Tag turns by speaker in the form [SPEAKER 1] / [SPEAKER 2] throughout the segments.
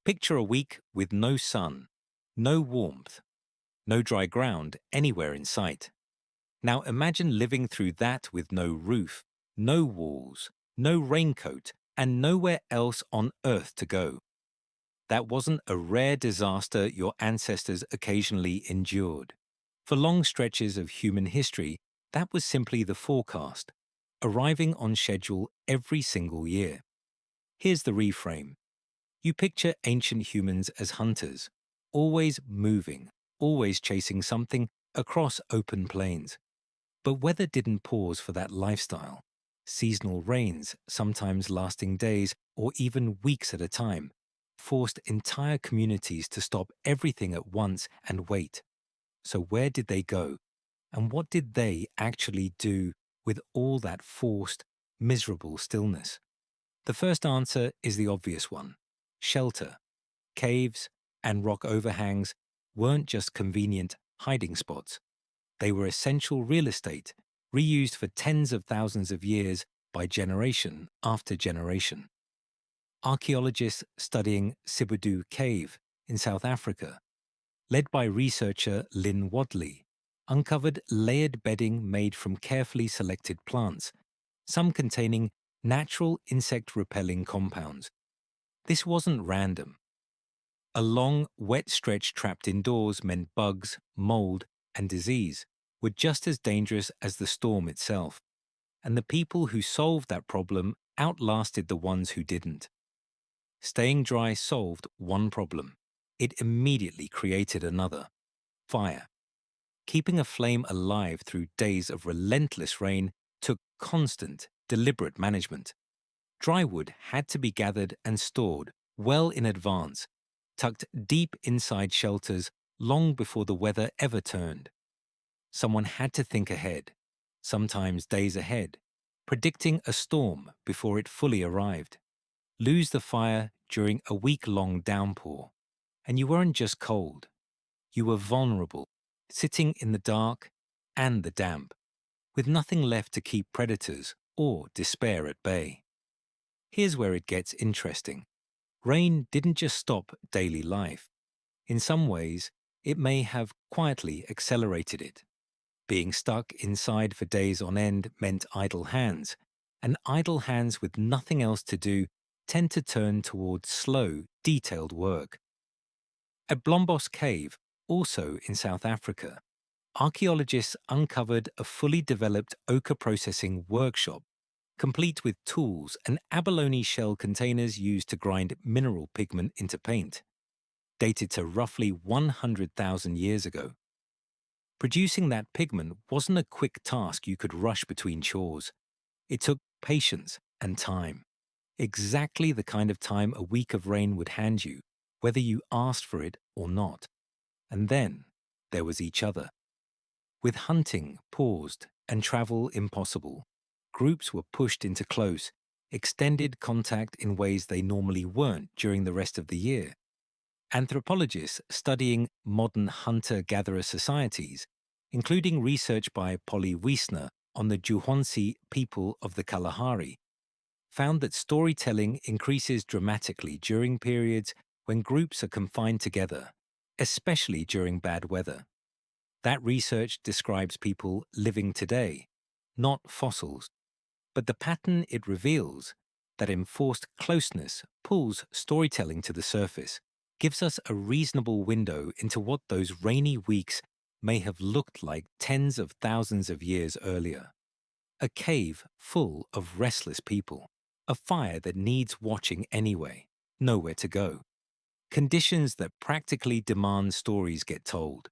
[SPEAKER 1] Picture a week with no sun, no warmth, no dry ground anywhere in sight. Now imagine living through that with no roof, no walls, no raincoat, and nowhere else on Earth to go. That wasn't a rare disaster your ancestors occasionally endured. For long stretches of human history, that was simply the forecast, arriving on schedule every single year. Here's the reframe. You picture ancient humans as hunters, always moving, always chasing something across open plains. But weather didn't pause for that lifestyle. Seasonal rains, sometimes lasting days or even weeks at a time, forced entire communities to stop everything at once and wait. So where did they go? And what did they actually do with all that forced, miserable stillness? The first answer is the obvious one. Shelter. Caves and rock overhangs weren't just convenient hiding spots. They were essential real estate, reused for tens of thousands of years by generation after generation. Archaeologists studying Sibudu Cave in South Africa, led by researcher Lynn Wadley, uncovered layered bedding made from carefully selected plants, some containing natural insect-repelling compounds. This wasn't random. A long, wet stretch trapped indoors meant bugs, mold, and disease were just as dangerous as the storm itself, and the people who solved that problem outlasted the ones who didn't. Staying dry solved one problem. It immediately created another: fire. Keeping a flame alive through days of relentless rain took constant, deliberate management. Dry wood had to be gathered and stored well in advance, tucked deep inside shelters long before the weather ever turned. Someone had to think ahead, sometimes days ahead, predicting a storm before it fully arrived. Lose the fire during a week-long downpour, and you weren't just cold. You were vulnerable, sitting in the dark and the damp, with nothing left to keep predators or despair at bay. Here's where it gets interesting. Rain didn't just stop daily life. In some ways, it may have quietly accelerated it. Being stuck inside for days on end meant idle hands, and idle hands with nothing else to do tend to turn towards slow, detailed work. At Blombos Cave, also in South Africa, archaeologists uncovered a fully developed ochre processing workshop, complete with tools and abalone shell containers used to grind mineral pigment into paint, dated to roughly 100,000 years ago. Producing that pigment wasn't a quick task you could rush between chores. It took patience and time. Exactly the kind of time a week of rain would hand you, whether you asked for it or not. And then there was each other. With hunting paused and travel impossible, groups were pushed into close, extended contact in ways they normally weren't during the rest of the year. Anthropologists studying modern hunter-gatherer societies, including research by Polly Wiesner on the Juhonsi people of the Kalahari, found that storytelling increases dramatically during periods when groups are confined together, especially during bad weather. That research describes people living today, not fossils, but the pattern it reveals, that enforced closeness pulls storytelling to the surface, gives us a reasonable window into what those rainy weeks may have looked like tens of thousands of years earlier. A cave full of restless people, a fire that needs watching anyway, nowhere to go. Conditions that practically demand stories get told.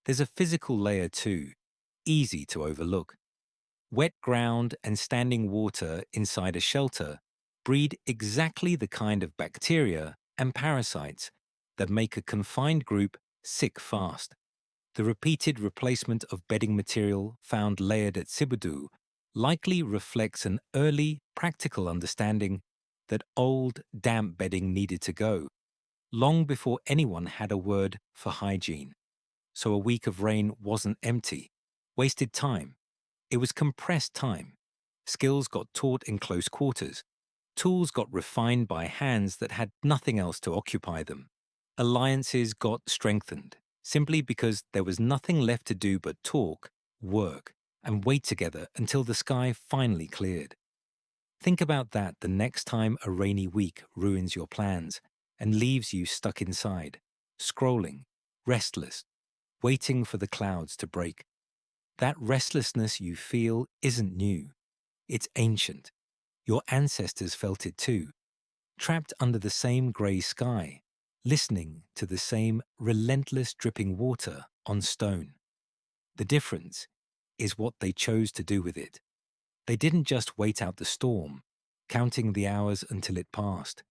[SPEAKER 1] There's a physical layer too, easy to overlook. Wet ground and standing water inside a shelter breed exactly the kind of bacteria and parasites that make a confined group sick fast. The repeated replacement of bedding material found layered at Sibudu likely reflects an early, practical understanding that old, damp bedding needed to go, long before anyone had a word for hygiene. So a week of rain wasn't empty, wasted time. It was compressed time. Skills got taught in close quarters. Tools got refined by hands that had nothing else to occupy them. Alliances got strengthened, simply because there was nothing left to do but talk, work, and wait together until the sky finally cleared. Think about that the next time a rainy week ruins your plans and leaves you stuck inside, scrolling, restless, waiting for the clouds to break. That restlessness you feel isn't new. It's ancient. Your ancestors felt it too, trapped under the same grey sky, listening to the same relentless dripping water on stone. The difference is what they chose to do with it. They didn't just wait out the storm, counting the hours until it passed.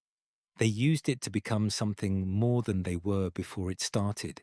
[SPEAKER 1] They used it to become something more than they were before it started.